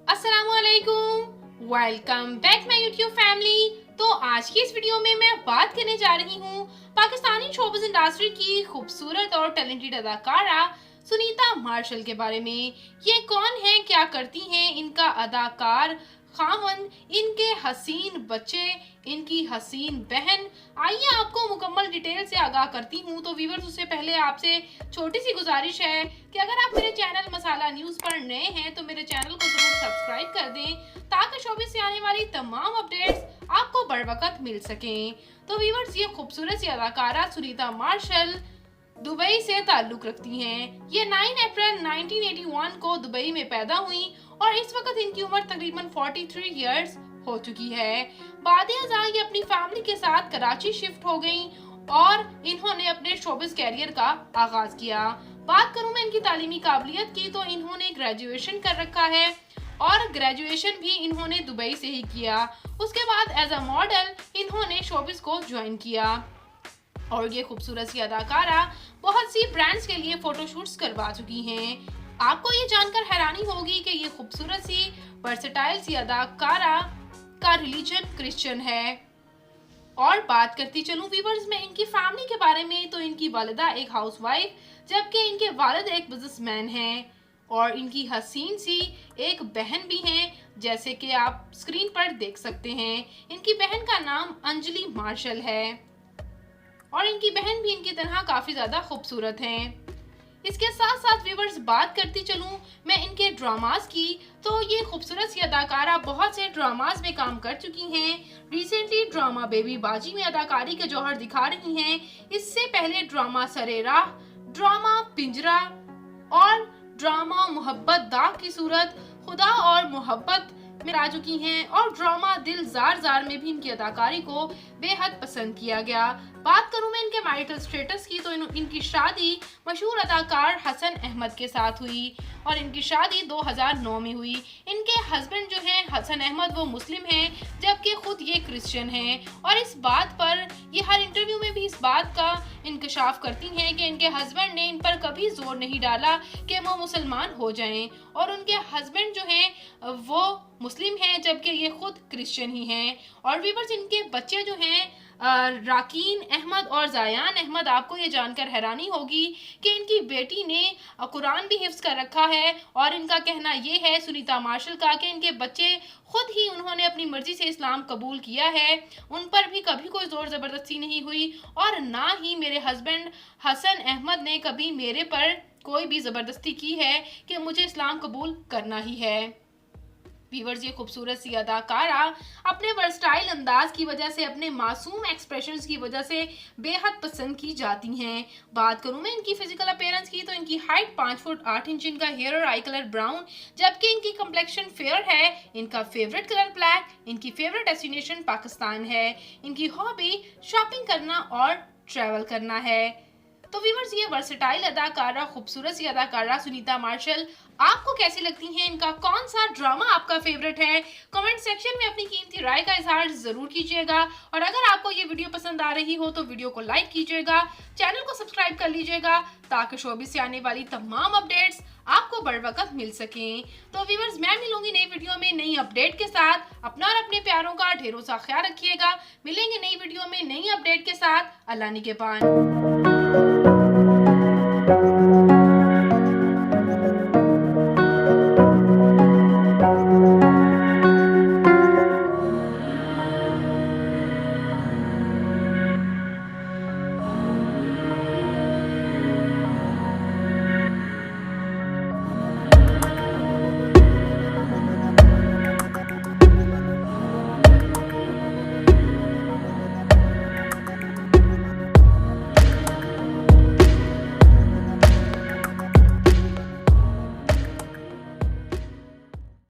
अस्सलामुअलैकुम, welcome back my YouTube family. तो आज की इस वीडियो में मैं बात करने जा रही हूँ पाकिस्तानी शोबिज़ इंडस्ट्री की खूबसूरत और टैलेंटेड अदाकारा सुनीता मार्शल के बारे में। ये कौन है, क्या करती हैं, इनका अदाकार खामन, इनके हसीन बच्चे, इनकी हसीन बहन। आइए आपको मुकम्मल डिटेल से आगाह करती हूँ। तो व्यूअर्स, उससे पहले आपसे छोटी सी गुजारिश है कि अगर आप मेरे चैनल मसाला न्यूज़ पर नए हैं तो मेरे चैनल को जरूर सब्सक्राइब कर दें ताकि शोबिज़ से आने वाली तमाम अपडेट्स आपको बर वक्त मिल सकें। तो व्यूअर्स, ये खूबसूरत सी अदाकारा सुनीता मार्शल दुबई से ताल्लुक रखती हैं। ये 9 अप्रैल 1981 को दुबई में पैदा हुई और इस वक्त इनकी उम्र तकरीबन 43 इयर्स हो चुकी है। बाद-ए-अज़ां ये अपनी फैमिली के साथ कराची शिफ्ट हो गई और इन्होंने अपने शोबिज़ कैरियर का आगाज किया। बात करूं मैं इनकी तालीमी काबिलियत की, तो इन्होंने ग्रेजुएशन कर रखा है और ग्रेजुएशन भी इन्होंने दुबई से ही किया। उसके बाद एज अ मॉडल इन्होंने शोबिज़ को ज्वाइन किया और ये खूबसूरत सी अदाकारा बहुत सी ब्रांड्स के लिए फोटोशूट्स करवा चुकी हैं। आपको ये जानकर हैरानी होगी कि ये खूबसूरत सी वर्सेटाइल सी अदाकारा का रिलीजन क्रिश्चियन है। और बात करती चलूं व्यूअर्स मैं इनकी फैमिली के बारे में, तो इनकी वालिदा एक हाउसवाइफ जबकि इनके वालिद एक बिजनेसमैन हैं और इनकी हसीन सी एक बहन भी हैं, जैसे कि आप स्क्रीन पर देख सकते हैं। इनकी बहन का नाम अंजलि मार्शल है और इनकी बहन भी इनकी तरह काफ़ी ज़्यादा खूबसूरत हैं। इसके साथ साथ व्यूअर्स बात करती चलूं मैं इनके ड्रामास की, तो ये खूबसूरत सी अदाकारा बहुत से ड्रामास में काम कर चुकी हैं। रिसेंटली ड्रामा बेबी बाजी में अदाकारी के जौहर दिखा रही हैं। इससे पहले ड्रामा सरे राह, ड्रामा पिंजरा और ड्रामा मोहब्बत दाग की सूरत, खुदा और मोहब्बत में आ चुकी हैं और ड्रामा दिल जार जार में भी इनकी अदाकारी को बेहद पसंद किया गया। बात करूं मैं इनके मैरिटल स्टेटस की, तो इनकी शादी मशहूर अदाकार हसन अहमद के साथ हुई और इनकी शादी 2009 में हुई। इनके हस्बैंड जो हैं हसन अहमद, वो मुस्लिम हैं जबकि खुद ये क्रिश्चियन हैं और इस बात पर ये हर इंटरव्यू में भी इस बात का इंकशाफ करती हैं कि इनके हस्बैंड ने इन पर कभी जोर नहीं डाला कि वो मुसलमान हो जाएं और उनके हस्बैंड जो हैं वो मुस्लिम हैं जबकि ये खुद क्रिश्चियन ही हैं। और व्यूअर्स, इनके बच्चे जो हैं राकीन अहमद और जायान अहमद, आपको ये जानकर हैरानी होगी कि इनकी बेटी ने कुरान भी हिफ्ज कर रखा है और इनका कहना ये है सुनीता मार्शल का कि इनके बच्चे खुद ही उन्होंने अपनी मर्जी से इस्लाम कबूल किया है, उन पर भी कभी कोई ज़ोर ज़बरदस्ती नहीं हुई और ना ही मेरे हस्बैंड हसन अहमद ने कभी मेरे पर कोई भी ज़बरदस्ती की है कि मुझे इस्लाम कबूल करना ही है। व्यूअर्स, ये खूबसूरत सी अदाकारा अपने वर्सटाइल अंदाज की वजह से, अपने मासूम एक्सप्रेशंस की वजह से बेहद पसंद की जाती हैं। बात करूं मैं इनकी फिजिकल अपीयरेंस की, तो इनकी हाइट 5 फुट 8 इंच, इनका हेयर और आई कलर ब्राउन जबकि इनकी कम्प्लेक्शन फेयर है। इनका फेवरेट कलर ब्लैक, इनकी फेवरेट डेस्टिनेशन पाकिस्तान है। इनकी हॉबी शॉपिंग करना और ट्रैवल करना है। तो व्यूअर्स, ये वर्सेटाइल अदाकारा, खूबसूरत सी अदाकारा सुनीता मार्शल आपको कैसी लगती हैं? इनका कौन सा ड्रामा आपका फेवरेट है? कमेंट सेक्शन में अपनी कीमती राय का इजहार जरूर कीजिएगा और अगर आपको ये वीडियो पसंद आ रही हो तो वीडियो को लाइक कीजिएगा, चैनल को सब्सक्राइब कर लीजिएगा ताकि शोबिज़ से आने वाली तमाम अपडेट्स आपको बर वक्त मिल सकें। तो व्यूअर्स, मैं मिलूंगी नई वीडियो में नई अपडेट के साथ। अपना और अपने प्यारों का ढेरों सा ख्याल रखिएगा। मिलेंगे नई वीडियो में नई अपडेट के साथ। अल्लाह निगहबान।